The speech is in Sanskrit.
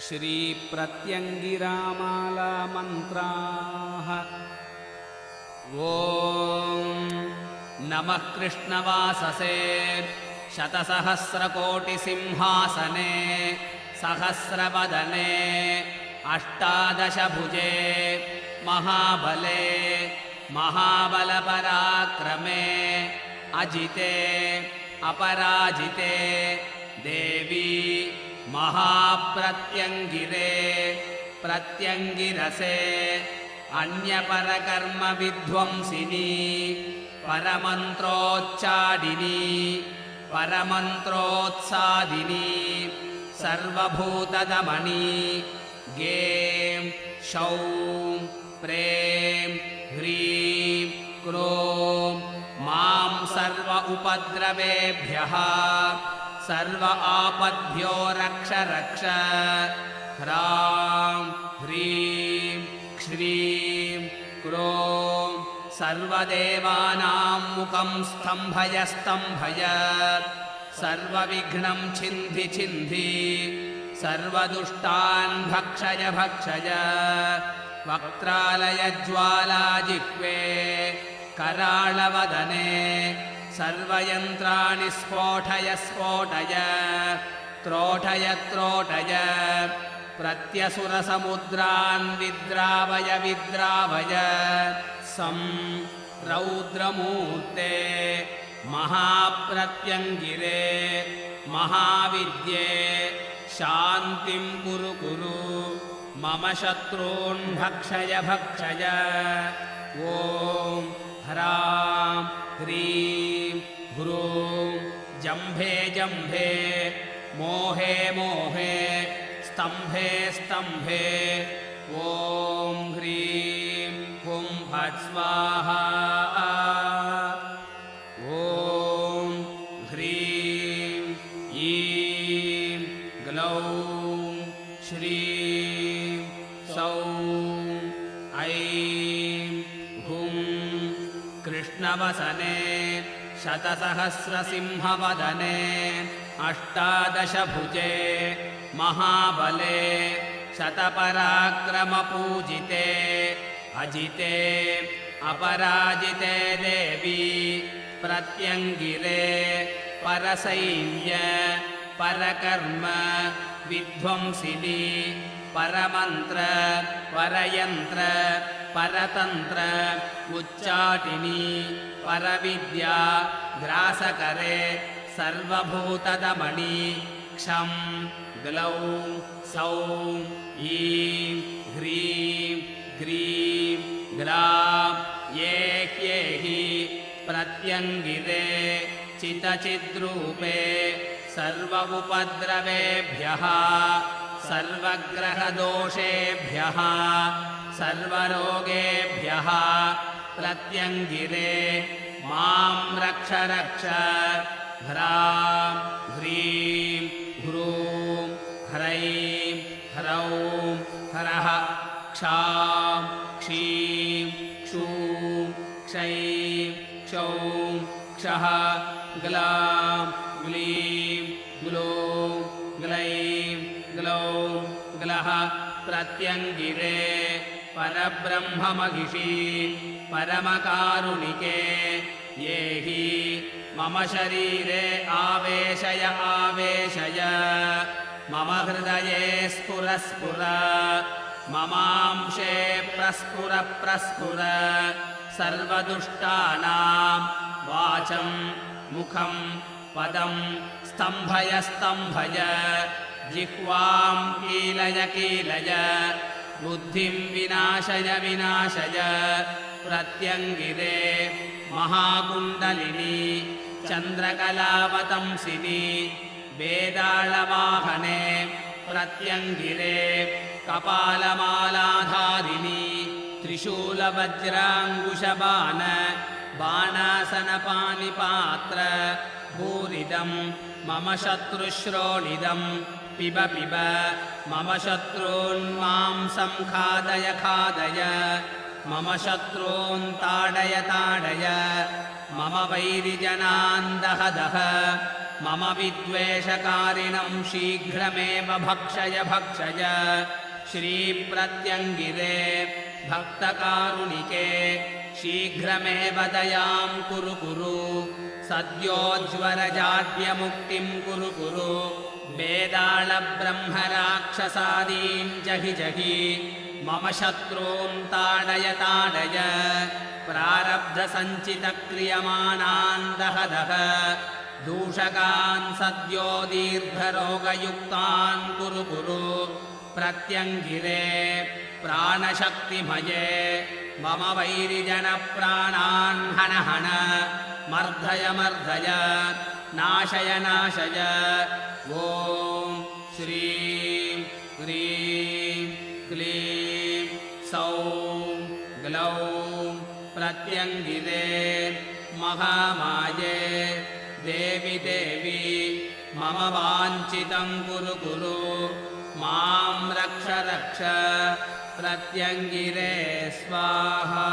श्रीप्रत्यङ्गिरामाला मन्त्राः। ॐ नमः कृष्णवाससे शतसहस्रकोटिसिंहासने सहस्रवदने अष्टादशभुजे महाबले महाबलपराक्रमे अजिते अपराजिते देवी महाप्रत्यङ्गिरे प्रत्यङ्गिरसे अन्यपरकर्मविध्वंसिनी परमन्त्रोच्चाडिनी परमन्त्रोत्सादिनी सर्वभूतदमनी गें शौं प्रें ह्रीं क्रों मां सर्व उपद्रवेभ्यः सर्व आपद्भ्यो रक्ष रक्ष। ह्रां ह्रीं श्रीं क्रों सर्वदेवानां मुखं स्तम्भय स्तम्भय सर्वविघ्नं छिन्धि छिन्धि सर्वदुष्टान् भक्षय भक्षय। वक्त्रालयज्वालाजिह्वे कराळवदने सर्वयन्त्राणि स्फोटय स्फोटय त्रोटय त्रोटय प्रत्यसुरसमुद्रान् विद्रावय विद्रावय। सं रौद्रमूर्ते महाप्रत्यङ्गिरे महाविद्ये शान्तिं कुरु कुरु मम शत्रून् भक्षय भक्षय। ॐ ह्रां ह्रीं ह्रूं जम्भे जम्भे मोहे मोहे स्तम्भे स्तम्भे ॐ ह्रीं हुं फट् स्वाहा। ॐ ह्रीं ईं ग्लौं श्रीं सौं ऐं हुं कृष्णवसने शतसहस्रसिंहवदने अष्टादशभुजे महाबले शतपराक्रमपूजिते अजिते अपराजिते देवी प्रत्यङ्गिरे परसैन्य परकर्म विध्वंसिनी परमन्त्र परयन्त्र परतन्त्र उच्चाटिनी परविद्या ग्रासकरे सर्वभूतदमनी क्षं ग्लौं सौं ईं ह्रीं ग्रीं ग्रां ये ह्येहि प्रत्यङ्गिरे चितचिद्रूपे सर्व उपद्रवेभ्यः सर्वग्रहदोषेभ्यः सर्वरोगेभ्यः प्रत्यङ्गिरे मां रक्ष रक्ष। ह्रां ह्रीं ह्रूं ह्रैं ह्रौं ह्रः क्षां क्षीं क्षूं क्षैं क्षौं क्षः ग्लां ग्लीं ग्लौं ग्लैं ग्लौं ग्लः प्रत्यङ्गिरे परब्रह्ममहिषी परमकारुणिके ये हि मम शरीरे आवेशय आवेशय मम हृदये स्फुर स्फुर ममांशे प्रस्फुर प्रस्फुर सर्वदुष्टानां वाचं मुखं पदं स्तम्भय स्तम्भय जिह्वां कीलय कीलय बुद्धिं विनाशय विनाशय। प्रत्यङ्गिरे महाकुण्डलिनी चन्द्रकलावतंसिनी वेदाळवाहने प्रत्यङ्गिरे कपालमालाधारिणी त्रिशूलवज्राङ्कुशबाण बाणासनपानिपात्र भूरिदं मम शत्रुश्रोणिदं पिब पिब मम शत्रून् मांसं खादय खादय मम शत्रून् ताडय ताडय मम वैरिजनान् दह दह मम विद्वेषकारिणं शीघ्रमेव भक्षय भक्षय श्रीप्रत्यङ्गिरे भक्तकारुणिके शीघ्रमेव दयां कुरु कुरु सद्योज्वरजाड्यमुक्तिं कुरु कुरु वेदाळब्रह्मराक्षसादीन् जहि जहि मम शत्रून् ताडय ताडय प्रारब्धसञ्चितक्रियमाणान् दह दह दूषकान् सद्यो दीर्घरोगयुक्तान् कुरु कुरु प्रत्यङ्गिरे प्राणशक्तिमये मम वैरिजनप्राणान् हन हन मर्दय मर्दय नाशय नाशय ॐ श्रीं ह्रीं क्लीं सौं ग्लौं प्रत्यङ्गिरे महामाये देवि देवी मम वाञ्छितं कुरु कुरु मां रक्ष रक्ष प्रत्यङ्गिरे स्वाहा